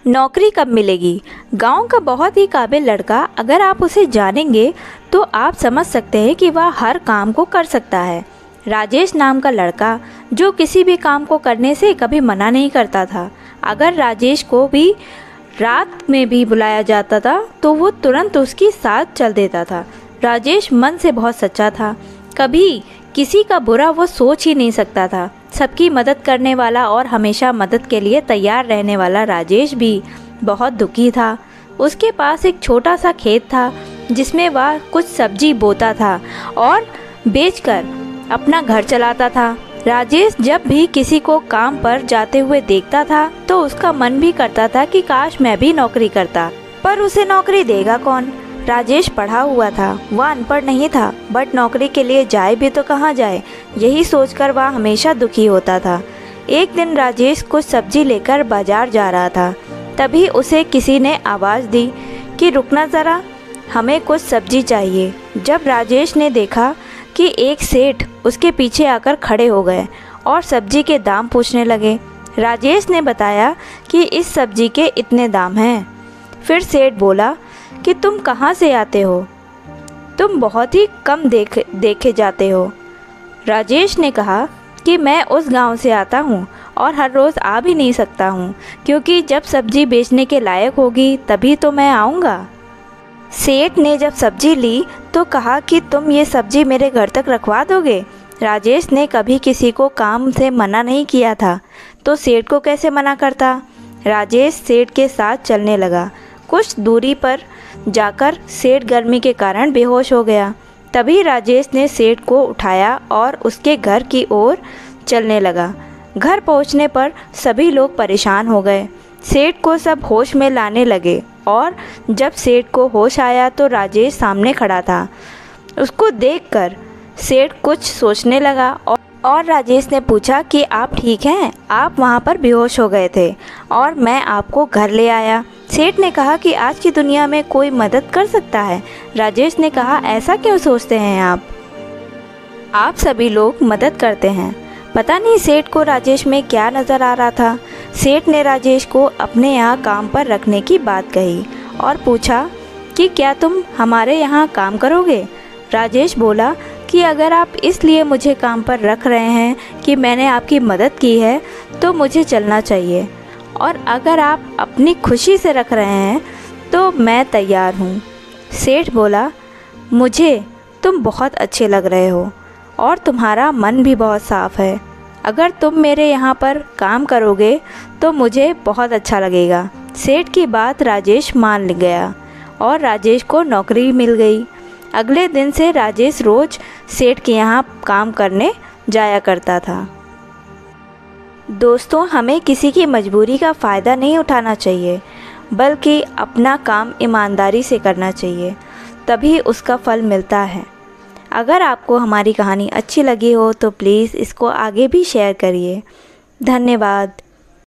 नौकरी कब मिलेगी। गांव का बहुत ही काबिल लड़का, अगर आप उसे जानेंगे तो आप समझ सकते हैं कि वह हर काम को कर सकता है। राजेश नाम का लड़का जो किसी भी काम को करने से कभी मना नहीं करता था। अगर राजेश को भी रात में भी बुलाया जाता था तो वो तुरंत उसकी साथ चल देता था। राजेश मन से बहुत सच्चा था, कभी किसी का बुरा वो सोच ही नहीं सकता था। सबकी मदद करने वाला और हमेशा मदद के लिए तैयार रहने वाला राजेश भी बहुत दुखी था। उसके पास एक छोटा सा खेत था जिसमें वह कुछ सब्जी बोता था और बेचकर अपना घर चलाता था। राजेश जब भी किसी को काम पर जाते हुए देखता था तो उसका मन भी करता था कि काश मैं भी नौकरी करता, पर उसे नौकरी देगा कौन। राजेश पढ़ा हुआ था, वह अनपढ़ नहीं था, बट नौकरी के लिए जाए भी तो कहाँ जाए, यही सोचकर वह हमेशा दुखी होता था। एक दिन राजेश कुछ सब्जी लेकर बाजार जा रहा था, तभी उसे किसी ने आवाज़ दी कि रुकना ज़रा, हमें कुछ सब्जी चाहिए। जब राजेश ने देखा कि एक सेठ उसके पीछे आकर खड़े हो गए और सब्जी के दाम पूछने लगे। राजेश ने बताया कि इस सब्जी के इतने दाम हैं। फिर सेठ बोला कि तुम कहाँ से आते हो, तुम बहुत ही कम देखे जाते हो। राजेश ने कहा कि मैं उस गांव से आता हूँ और हर रोज़ आ भी नहीं सकता हूँ, क्योंकि जब सब्जी बेचने के लायक होगी तभी तो मैं आऊँगा। सेठ ने जब सब्जी ली तो कहा कि तुम ये सब्जी मेरे घर तक रखवा दोगे। राजेश ने कभी किसी को काम से मना नहीं किया था, तो सेठ को कैसे मना करता। राजेश सेठ के साथ चलने लगा। कुछ दूरी पर जाकर सेठ गर्मी के कारण बेहोश हो गया। तभी राजेश ने सेठ को उठाया और उसके घर की ओर चलने लगा। घर पहुंचने पर सभी लोग परेशान हो गए। सेठ को सब होश में लाने लगे और जब सेठ को होश आया तो राजेश सामने खड़ा था। उसको देखकर सेठ कुछ सोचने लगा और राजेश ने पूछा कि आप ठीक हैं, आप वहाँ पर बेहोश हो गए थे और मैं आपको घर ले आया। सेठ ने कहा कि आज की दुनिया में कोई मदद कर सकता है। राजेश ने कहा ऐसा क्यों सोचते हैं आप सभी लोग मदद करते हैं। पता नहीं सेठ को राजेश में क्या नज़र आ रहा था। सेठ ने राजेश को अपने यहाँ काम पर रखने की बात कही और पूछा कि क्या तुम हमारे यहाँ काम करोगे। राजेश बोला कि अगर आप इसलिए मुझे काम पर रख रहे हैं कि मैंने आपकी मदद की है तो मुझे चलना चाहिए, और अगर आप अपनी खुशी से रख रहे हैं तो मैं तैयार हूँ। सेठ बोला मुझे तुम बहुत अच्छे लग रहे हो और तुम्हारा मन भी बहुत साफ़ है। अगर तुम मेरे यहाँ पर काम करोगे तो मुझे बहुत अच्छा लगेगा। सेठ की बात राजेश मान गया और राजेश को नौकरी मिल गई। अगले दिन से राजेश रोज़ सेठ के यहाँ काम करने जाया करता था। दोस्तों, हमें किसी की मजबूरी का फ़ायदा नहीं उठाना चाहिए, बल्कि अपना काम ईमानदारी से करना चाहिए, तभी उसका फल मिलता है। अगर आपको हमारी कहानी अच्छी लगी हो तो प्लीज़ इसको आगे भी शेयर करिए। धन्यवाद।